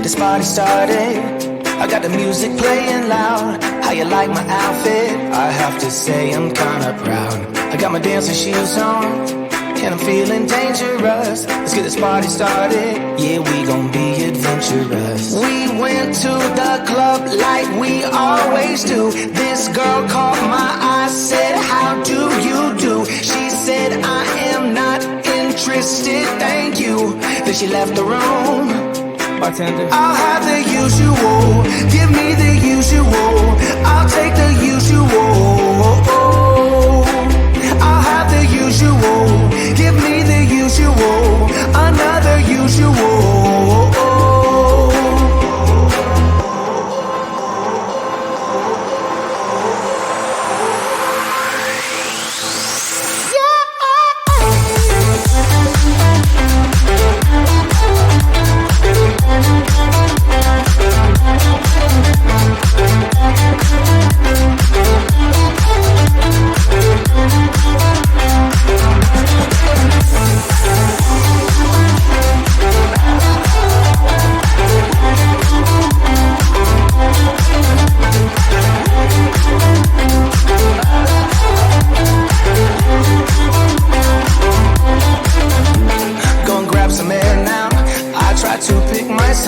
this party started. I got the music playing loud. How you like my outfit? I have to say I'm kinda proud. I got my dancing shoes on, and I'm feeling dangerous. Let's get this party started. Yeah, we gon' be adventurous. We went to the club like we always do. This girl caught my eye, said, how do you do? She said, I am not interested, thank you. Then she left the room. Bartender, I'll have the usual. Give me the usual. I'll take the usual. I'll have the usual. Give me the usual. Another usual.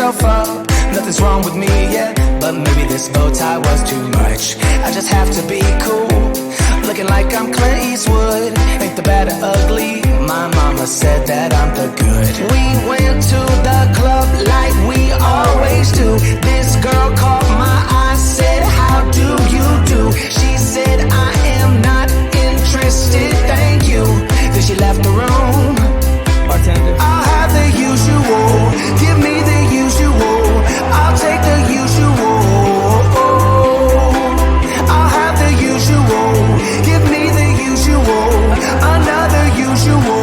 Up. Nothing's wrong with me, yeah, but maybe this bow tie was too much. I just have to be cool, looking like I'm Clint Eastwood. Ain't the bad or ugly, my mama said that I'm the good. We went to the club like we always do. This girl caught my eye, said, how do you do? She said, I am not interested, thank you. Then she left the room. Bartender, I'll have the usual. Give me the usual. I'll take the usual. I'll have the usual. Give me the usual. Another usual.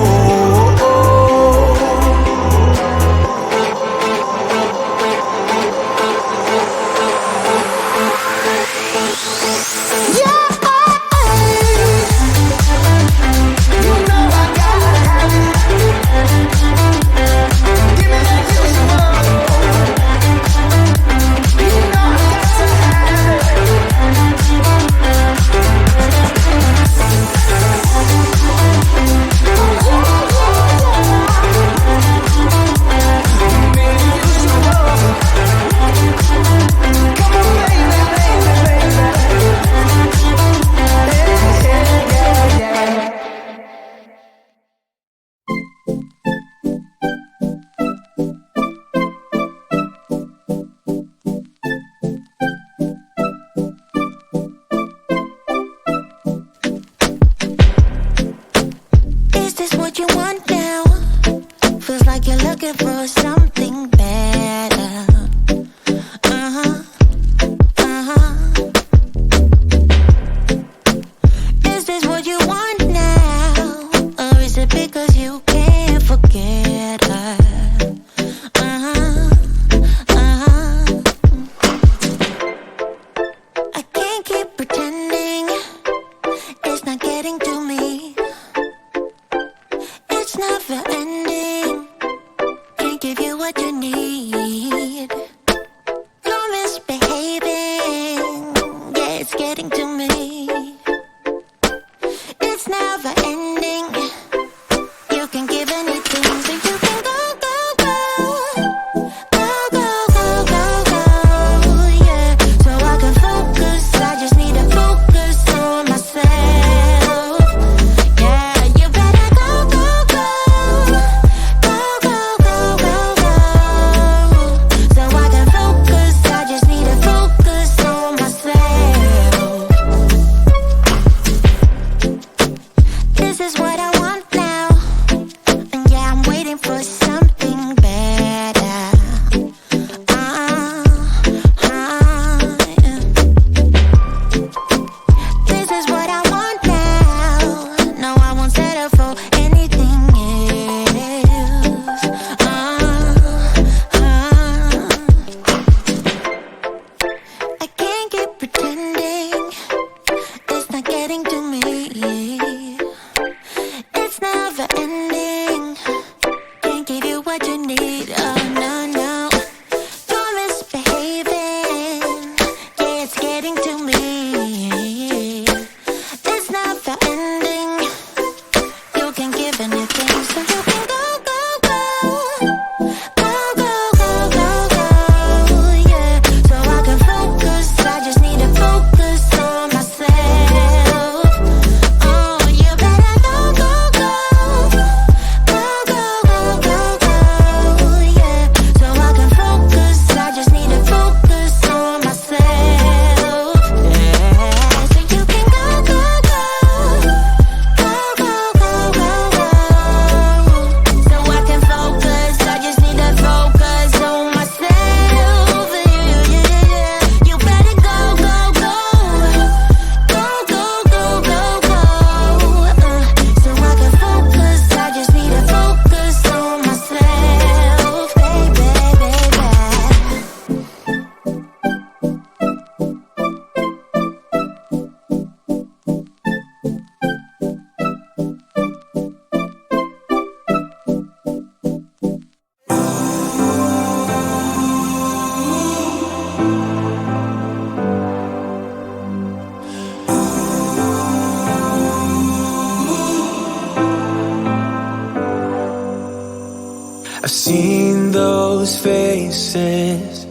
I've seen those faces,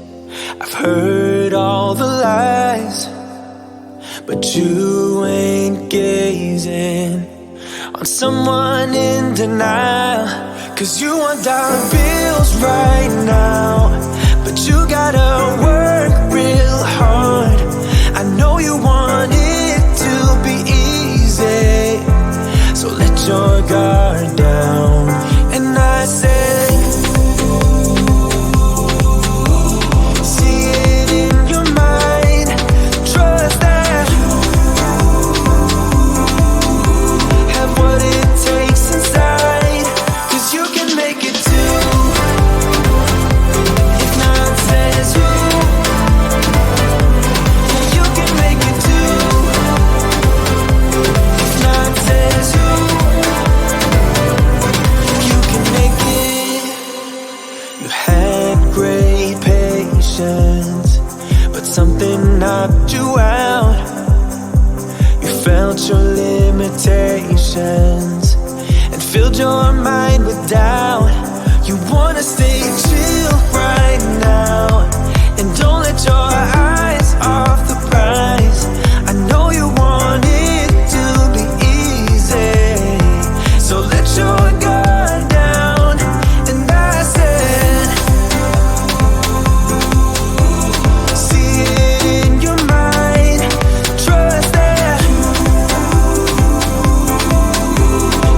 I've heard all the lies, but you ain't gazing on someone in denial. 'Cause you want dollar bills right now, but you gotta work real hard. I know you want it to be easy, so let your guard down. And I say, see it in your mind, trust that, have what it takes inside, 'cause you can make it too. If not says who, yeah, you can make it too. If not says who, you can make it. You had great patience, but something knocked you out. You felt your limitations and filled your mind with doubt. You wanna stay chill right now, and don't let your eyes off the prize. I know you want it to be easy, so let your guard down. And I said, see it in your mind, trust that,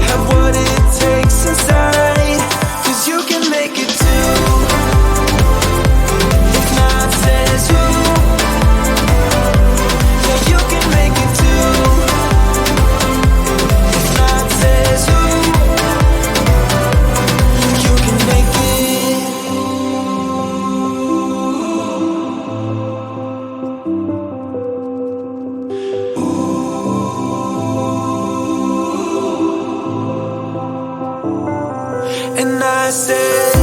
have what it takes inside, 'cause you can make it too. If not says who, yeah, you can make it too. If not says who, you can make it. And I said,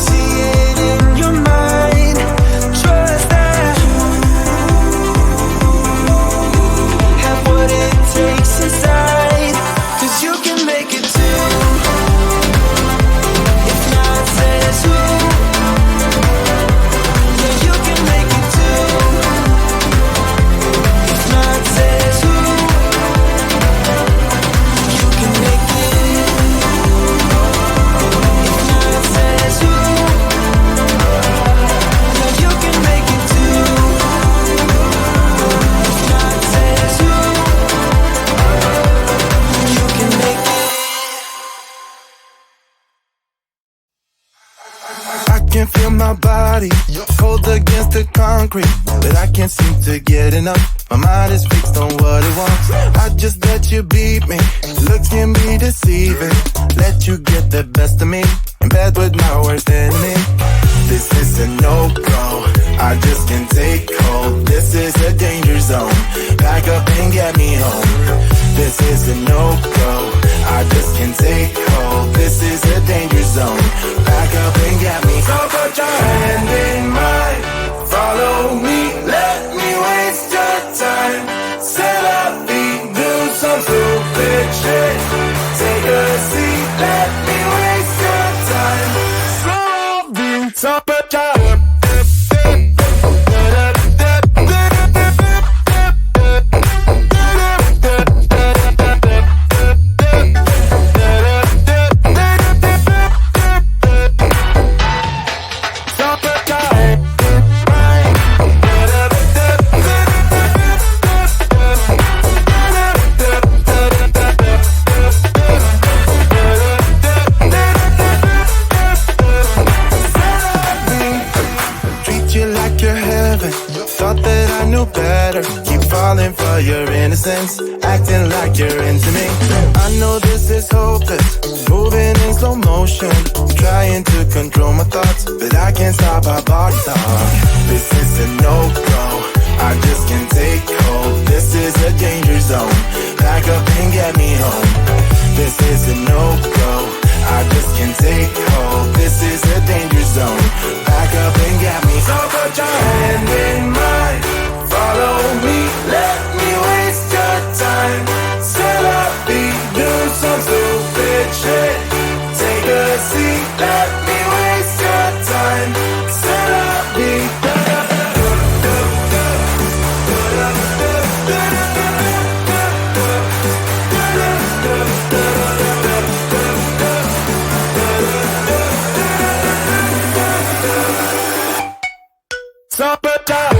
see it in your mind, trust that, have what it takes inside, 'cause you can make it too. If not says who, yeah, you can make it too. If not says who, you can make it. If not says who, yeah, you can make it too. If not says who, you can make it. I can feel my body cold against the concrete, but I can't seem to get enough. My mind is fixed on what it wants. I just let you beat me. Looks can be deceiving. Let you get the best of me, in bed with my worst enemy. This is a no-go, I just can't take hold. This is a danger zone, back up and get me home. This is a no-go, I just can't take hold. This is a danger zone, back up and get me home. So put your hand in mine, follow me, let me waste your time. Set up feet, do some stupid shit. Take a seat, let me waste your time. Slow beat, so put your better. Keep falling for your innocence, acting like you're into me. I know this is hopeless, moving in slow motion, trying to control my thoughts, but I can't stop our body talk. This is a no-go, I just can't take hold. This is a danger zone, back up and get me home. This is a no-go, I just can't take hold. This is a danger zone, back up and get me home. So put your hand in mine, follow me, let me waste your time. Set up, be do some stupid da.